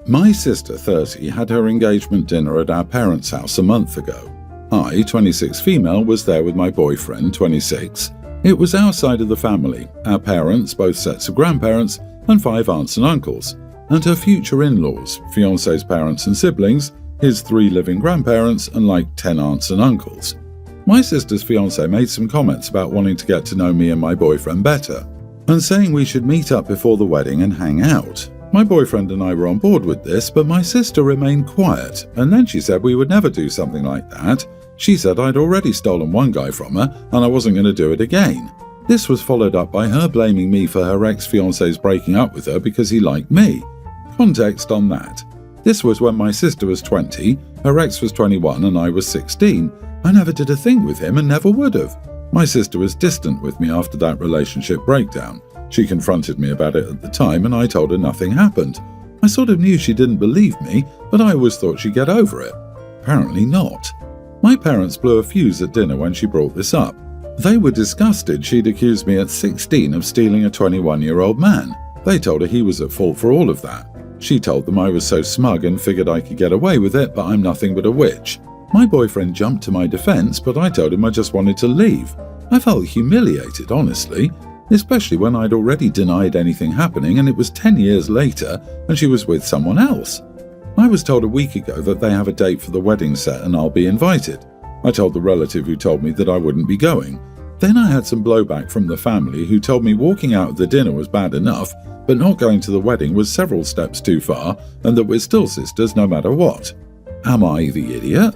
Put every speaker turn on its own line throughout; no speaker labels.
My sister, 30, had her engagement dinner at our parents' house a month ago. I, 26 female, was there with my boyfriend, 26. It was our side of the family, our parents, both sets of grandparents, and 5 aunts and uncles, and her future in-laws, fiancé's parents and siblings, his 3 living grandparents, and like 10 aunts and uncles. My sister's fiancé made some comments about wanting to get to know me and my boyfriend better, and saying we should meet up before the wedding and hang out. My boyfriend and I were on board with this, but my sister remained quiet, and then she said we would never do something like that. She said I'd already stolen one guy from her, and I wasn't going to do it again. This was followed up by her blaming me for her ex-fiancé's breaking up with her because he liked me. Context on that. This was when my sister was 20, her ex was 21, and I was 16. I never did a thing with him and never would have. My sister was distant with me after that relationship breakdown. She confronted me about it at the time, and I told her nothing happened. I sort of knew she didn't believe me, but I always thought she'd get over it. Apparently not. My parents blew a fuse at dinner when she brought this up. They were disgusted she'd accused me at 16 of stealing a 21-year-old man. They told her he was at fault for all of that. She told them I was so smug and figured I could get away with it, but I'm nothing but a witch. My boyfriend jumped to my defense, but I told him I just wanted to leave. I felt humiliated, honestly, especially when I'd already denied anything happening and it was 10 years later and she was with someone else. I was told a week ago that they have a date for the wedding set and I'll be invited. I told the relative who told me that I wouldn't be going. Then I had some blowback from the family who told me walking out of the dinner was bad enough, but not going to the wedding was several steps too far and that we're still sisters no matter what. Am I the idiot?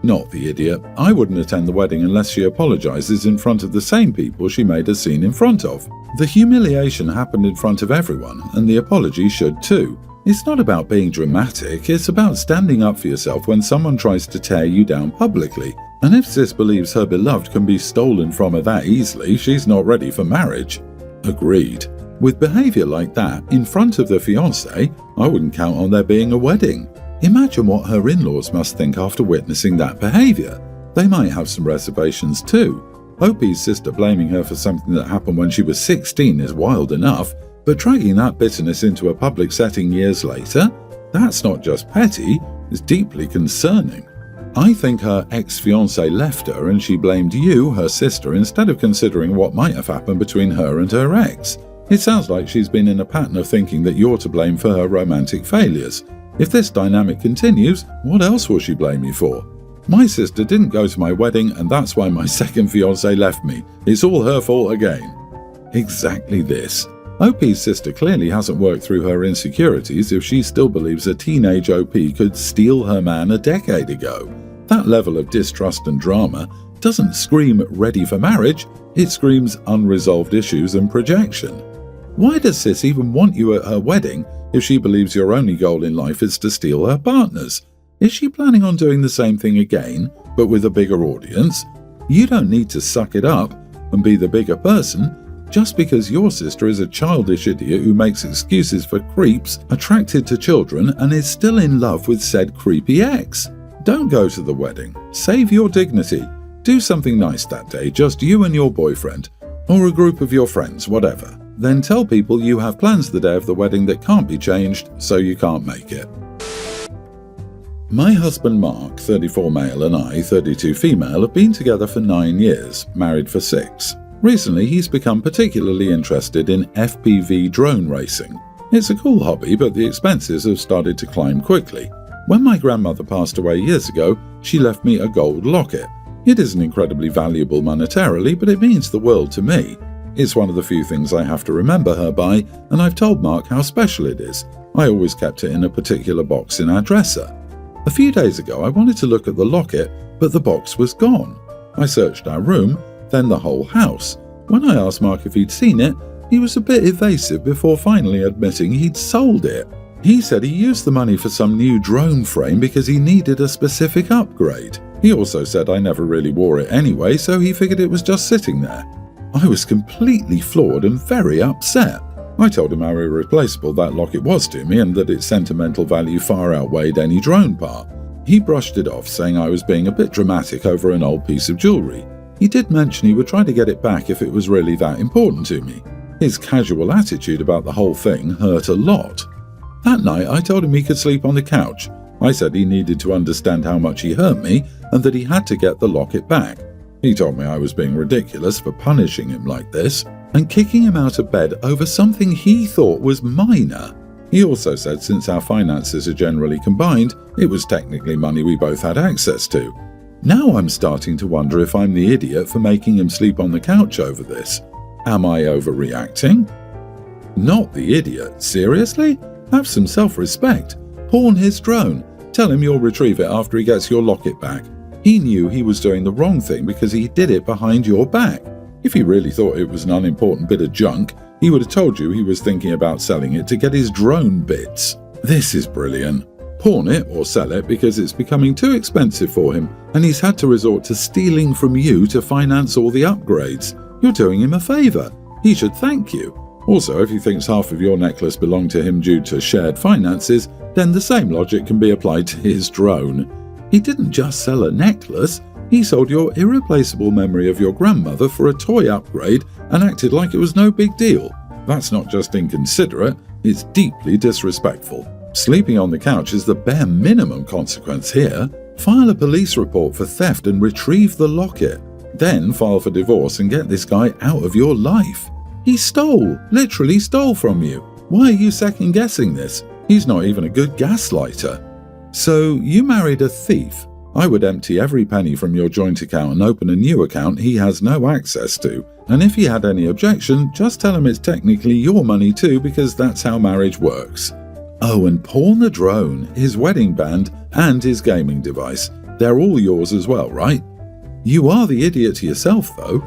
Not the idiot. I wouldn't attend the wedding unless she apologizes in front of the same people she made a scene in front of. The humiliation happened in front of everyone, and the apology should too. It's not about being dramatic, it's about standing up for yourself when someone tries to tear you down publicly. And if sis believes her beloved can be stolen from her that easily, she's not ready for marriage. Agreed. With behavior like that, in front of the fiancé, I wouldn't count on there being a wedding. Imagine what her in-laws must think after witnessing that behavior. They might have some reservations too. OP's sister blaming her for something that happened when she was 16 is wild enough, but dragging that bitterness into a public setting years later? That's not just petty, it's deeply concerning. I think her ex-fiancé left her and she blamed you, her sister, instead of considering what might have happened between her and her ex. It sounds like she's been in a pattern of thinking that you're to blame for her romantic failures. If this dynamic continues, what else will she blame you for? My sister didn't go to my wedding and that's why my second fiancé left me. It's all her fault again. Exactly this. OP's sister clearly hasn't worked through her insecurities if she still believes a teenage OP could steal her man a decade ago. That level of distrust and drama doesn't scream ready for marriage, it screams unresolved issues and projection. Why does sis even want you at her wedding if she believes your only goal in life is to steal her partners? Is she planning on doing the same thing again, but with a bigger audience? You don't need to suck it up and be the bigger person just because your sister is a childish idiot who makes excuses for creeps attracted to children and is still in love with said creepy ex. Don't go to the wedding. Save your dignity. Do something nice that day, just you and your boyfriend, or a group of your friends, whatever. Then tell people you have plans the day of the wedding that can't be changed, so you can't make it. My husband Mark, 34 male, and I, 32 female, have been together for 9 years, married for 6. Recently, he's become particularly interested in FPV drone racing. It's a cool hobby, but the expenses have started to climb quickly. When my grandmother passed away years ago, she left me a gold locket. It isn't incredibly valuable monetarily, but it means the world to me. It's one of the few things I have to remember her by, and I've told Mark how special it is. I always kept it in a particular box in our dresser. A few days ago, I wanted to look at the locket, but the box was gone. I searched our room, then the whole house. When I asked Mark if he'd seen it, he was a bit evasive before finally admitting he'd sold it. He said he used the money for some new drone frame because he needed a specific upgrade. He also said I never really wore it anyway, so he figured it was just sitting there. I was completely floored and very upset. I told him how irreplaceable that locket was to me and that its sentimental value far outweighed any drone part. He brushed it off, saying I was being a bit dramatic over an old piece of jewellery. He did mention he would try to get it back if it was really that important to me. His casual attitude about the whole thing hurt a lot. That night I told him he could sleep on the couch. I said he needed to understand how much he hurt me and that he had to get the locket back. He told me I was being ridiculous for punishing him like this and kicking him out of bed over something he thought was minor. He also said since our finances are generally combined, it was technically money we both had access to. Now I'm starting to wonder if I'm the idiot for making him sleep on the couch over this. Am I overreacting? Not the idiot, seriously? Have some self-respect. Pawn his drone. Tell him you'll retrieve it after he gets your locket back. He knew he was doing the wrong thing because he did it behind your back. If he really thought it was an unimportant bit of junk, he would have told you he was thinking about selling it to get his drone bits. This is brilliant. Pawn it or sell it because it's becoming too expensive for him and he's had to resort to stealing from you to finance all the upgrades. You're doing him a favour. He should thank you. Also, if he thinks half of your necklace belonged to him due to shared finances, then the same logic can be applied to his drone. He didn't just sell a necklace, he sold your irreplaceable memory of your grandmother for a toy upgrade and acted like it was no big deal. That's not just inconsiderate, it's deeply disrespectful. Sleeping on the couch is the bare minimum consequence here. File a police report for theft and retrieve the locket. Then file for divorce and get this guy out of your life. He stole, literally stole from you. Why are you second guessing this? He's not even a good gaslighter. So you married a thief. I would empty every penny from your joint account and open a new account he has no access to. And if he had any objection, just tell him it's technically your money too because that's how marriage works. Oh, and pawn the drone, his wedding band, and his gaming device. They're all yours as well, right? You are the idiot to yourself, though.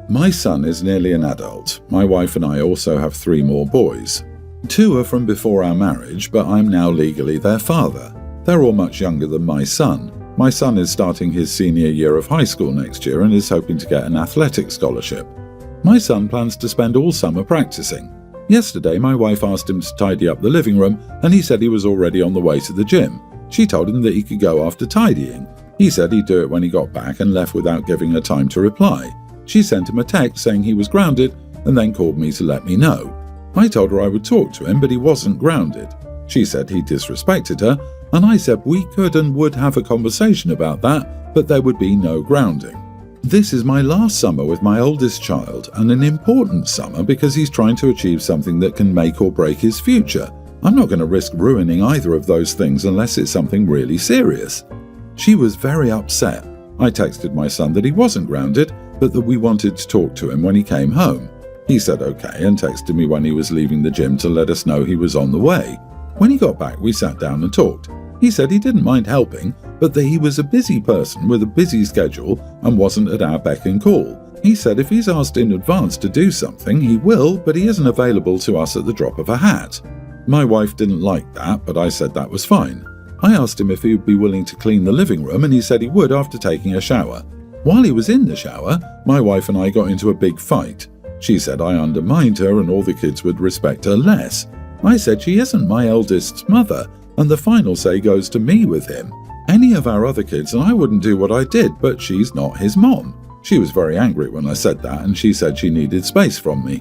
My son is nearly an adult. My wife and I also have 3 more boys. 2 are from before our marriage, but I'm now legally their father. They're all much younger than my son. My son is starting his senior year of high school next year and is hoping to get an athletic scholarship. My son plans to spend all summer practicing. Yesterday, my wife asked him to tidy up the living room, and he said he was already on the way to the gym. She told him that he could go after tidying. He said he'd do it when he got back and left without giving her time to reply. She sent him a text saying he was grounded and then called me to let me know. I told her I would talk to him, but he wasn't grounded. She said he disrespected her, and I said we could and would have a conversation about that, but there would be no grounding. This is my last summer with my oldest child, and an important summer because he's trying to achieve something that can make or break his future. I'm not going to risk ruining either of those things unless it's something really serious. She was very upset. I texted my son that he wasn't grounded, but that we wanted to talk to him when he came home. He said okay and texted me when he was leaving the gym to let us know he was on the way. When he got back, we sat down and talked. He said he didn't mind helping, but that he was a busy person with a busy schedule and wasn't at our beck and call. He said if he's asked in advance to do something, he will, but he isn't available to us at the drop of a hat. My wife didn't like that, but I said that was fine. I asked him if he would be willing to clean the living room, and he said he would after taking a shower. While he was in the shower, my wife and I got into a big fight. She said I undermined her and all the kids would respect her less. I said she isn't my eldest's mother, and the final say goes to me with him. Any of our other kids and I wouldn't do what I did, but she's not his mom. She was very angry when I said that, and she said she needed space from me.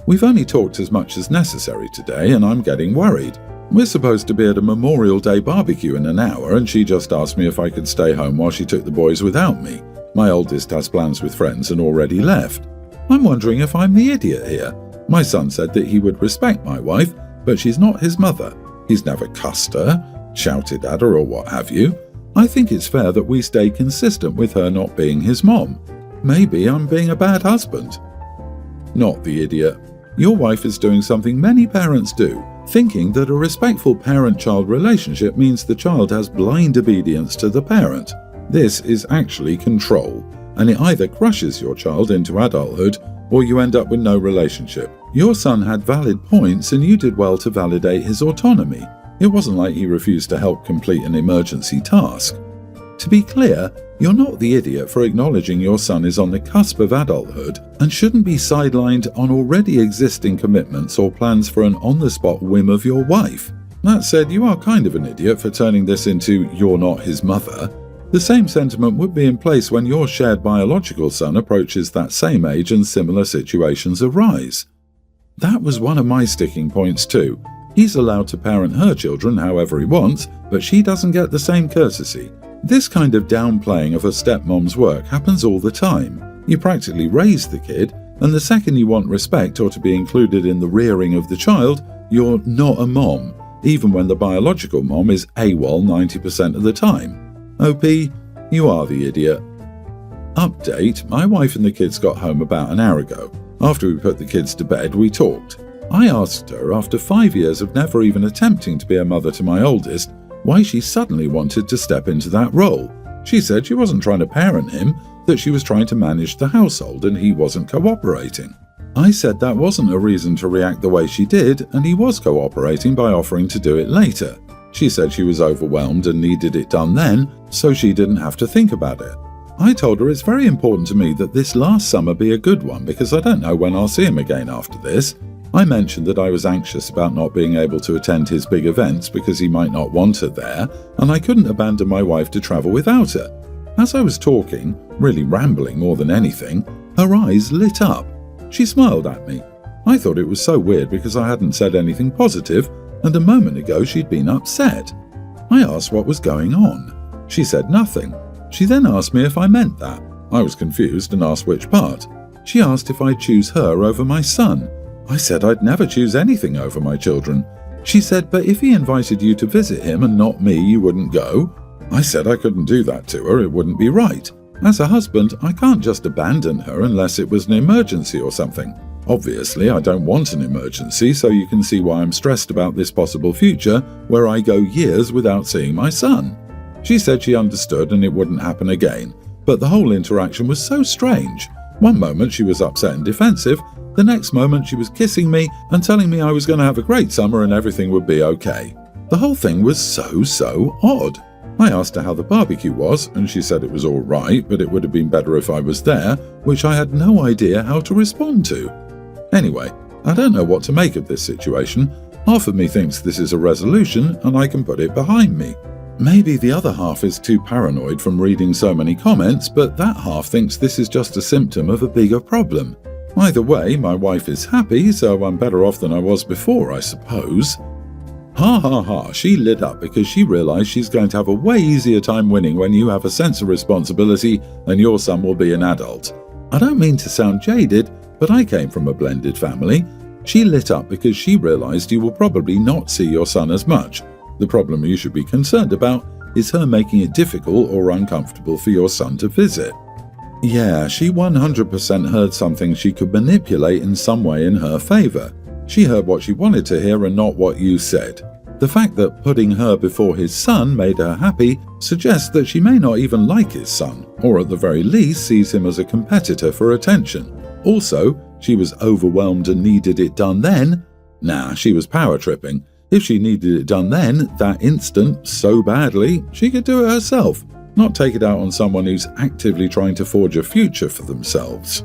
We've only talked as much as necessary today, and I'm getting worried. We're supposed to be at a Memorial Day barbecue in an hour, and she just asked me if I could stay home while she took the boys without me. My oldest has plans with friends and already left. I'm wondering if I'm the idiot here. My son said that he would respect my wife, but she's not his mother. He's never cussed her, shouted at her or what have you. I think it's fair that we stay consistent with her not being his mom. Maybe I'm being a bad husband. Not the idiot. Your wife is doing something many parents do, thinking that a respectful parent-child relationship means the child has blind obedience to the parent. This is actually control, and it either crushes your child into adulthood or you end up with no relationship. Your son had valid points and you did well to validate his autonomy. It wasn't like he refused to help complete an emergency task. To be clear, you're not the idiot for acknowledging your son is on the cusp of adulthood and shouldn't be sidelined on already existing commitments or plans for an on-the-spot whim of your wife. That said, you are kind of an idiot for turning this into "you're not his mother." The same sentiment would be in place when your shared biological son approaches that same age and similar situations arise. That was one of my sticking points too. He's allowed to parent her children however he wants, but she doesn't get the same courtesy. This kind of downplaying of a stepmom's work happens all the time. You practically raise the kid, and the second you want respect or to be included in the rearing of the child, you're not a mom, even when the biological mom is AWOL 90% of the time. OP, you are the idiot. Update, my wife and the kids got home about an hour ago. After we put the kids to bed, we talked. I asked her, after 5 years of never even attempting to be a mother to my oldest, why she suddenly wanted to step into that role. She said she wasn't trying to parent him, that she was trying to manage the household and he wasn't cooperating. I said that wasn't a reason to react the way she did, and he was cooperating by offering to do it later. She said she was overwhelmed and needed it done then, so she didn't have to think about it. I told her it's very important to me that this last summer be a good one because I don't know when I'll see him again after this. I mentioned that I was anxious about not being able to attend his big events because he might not want her there, and I couldn't abandon my wife to travel without her. As I was talking, really rambling more than anything, her eyes lit up. She smiled at me. I thought it was so weird because I hadn't said anything positive, and a moment ago she'd been upset. I asked what was going on. She said nothing. She then asked me if I meant that. I was confused and asked which part. She asked if I'd choose her over my son. I said I'd never choose anything over my children. She said, but if he invited you to visit him and not me, you wouldn't go? I said I couldn't do that to her, it wouldn't be right. As a husband, I can't just abandon her unless it was an emergency or something. Obviously, I don't want an emergency, so you can see why I'm stressed about this possible future where I go years without seeing my son. She said she understood and it wouldn't happen again, but the whole interaction was so strange. One moment she was upset and defensive, the next moment she was kissing me and telling me I was going to have a great summer and everything would be okay. The whole thing was so odd. I asked her how the barbecue was, and she said it was all right, but it would have been better if I was there, which I had no idea how to respond to. Anyway, I don't know what to make of this situation. Half of me thinks this is a resolution and I can put it behind me. Maybe the other half is too paranoid from reading so many comments, but that half thinks this is just a symptom of a bigger problem. Either way, my wife is happy, so I'm better off than I was before, I suppose. Ha ha ha, she lit up because she realized she's going to have a way easier time winning when you have a sense of responsibility and your son will be an adult. I don't mean to sound jaded, but I came from a blended family. She lit up because she realized you will probably not see your son as much. The problem you should be concerned about is her making it difficult or uncomfortable for your son to visit. Yeah, she 100% heard something she could manipulate in some way in her favor. She heard what she wanted to hear and not what you said. The fact that putting her before his son made her happy suggests that she may not even like his son, or at the very least sees him as a competitor for attention. Also, she was overwhelmed and needed it done then. Nah, she was power tripping. If she needed it done then, that instant, so badly, she could do it herself, not take it out on someone who's actively trying to forge a future for themselves.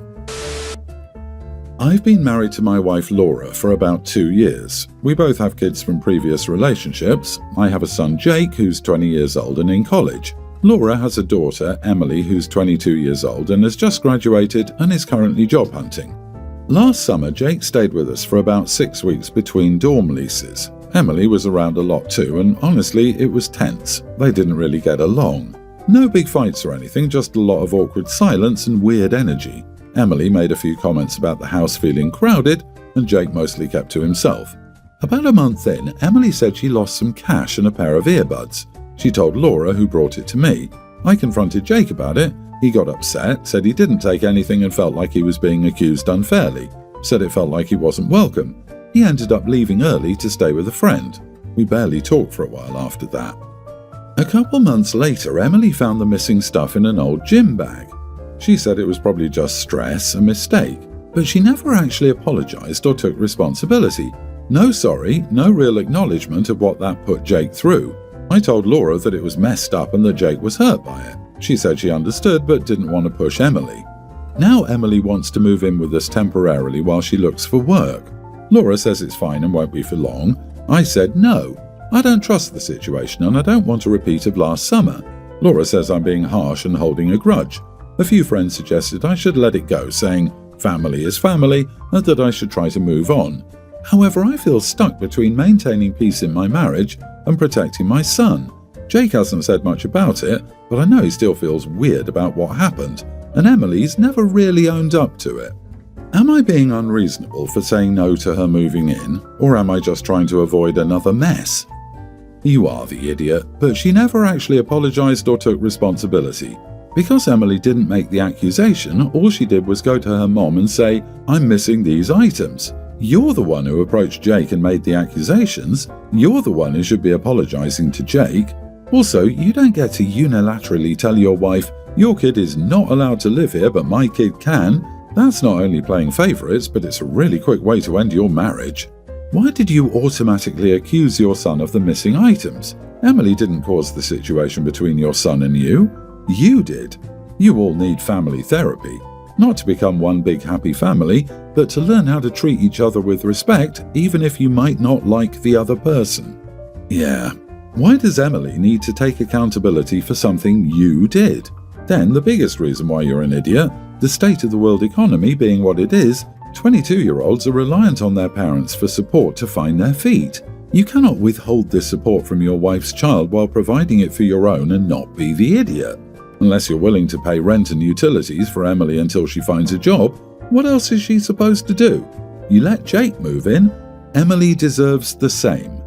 I've been married to my wife Laura for about 2 years. We both have kids from previous relationships. I have a son Jake who's 20 years old and in college. Laura has a daughter, Emily, who's 22 years old and has just graduated and is currently job hunting. Last summer, Jake stayed with us for about 6 weeks between dorm leases. Emily was around a lot too, and honestly, it was tense. They didn't really get along. No big fights or anything, just a lot of awkward silence and weird energy. Emily made a few comments about the house feeling crowded, and Jake mostly kept to himself. About a month in, Emily said she lost some cash and a pair of earbuds. She told Laura, who brought it to me. I confronted Jake about it. He got upset, said he didn't take anything and felt like he was being accused unfairly. Said it felt like he wasn't welcome. He ended up leaving early to stay with a friend. We barely talked for a while after that. A couple months later, Emily found the missing stuff in an old gym bag. She said it was probably just stress, a mistake, but she never actually apologized or took responsibility. No sorry, no real acknowledgement of what that put Jake through. I told Laura that it was messed up and that Jake was hurt by it. She said she understood but didn't want to push Emily. Now Emily wants to move in with us temporarily while she looks for work. Laura says it's fine and won't be for long. I said no. I don't trust the situation and I don't want a repeat of last summer. Laura says I'm being harsh and holding a grudge. A few friends suggested I should let it go, saying family is family and that I should try to move on. However, I feel stuck between maintaining peace in my marriage and protecting my son. Jake hasn't said much about it, but I know he still feels weird about what happened, and Emily's never really owned up to it. Am I being unreasonable for saying no to her moving in, or am I just trying to avoid another mess? You are the idiot, but she never actually apologized or took responsibility. Because Emily didn't make the accusation, all she did was go to her mom and say, "I'm missing these items." You're the one who approached Jake and made the accusations. You're the one who should be apologizing to Jake. Also, you don't get to unilaterally tell your wife, "Your kid is not allowed to live here, but my kid can." That's not only playing favorites, but it's a really quick way to end your marriage. Why did you automatically accuse your son of the missing items? Emily didn't cause the situation between your son and you. You did. You all need family therapy. Not to become one big happy family, but to learn how to treat each other with respect, even if you might not like the other person. Yeah. Why does Emily need to take accountability for something you did? Then the biggest reason why you're an idiot, the state of the world economy being what it is, 22-year-olds are reliant on their parents for support to find their feet. You cannot withhold this support from your wife's child while providing it for your own and not be the idiot. Unless you're willing to pay rent and utilities for Emily until she finds a job, what else is she supposed to do? You let Jake move in? Emily deserves the same.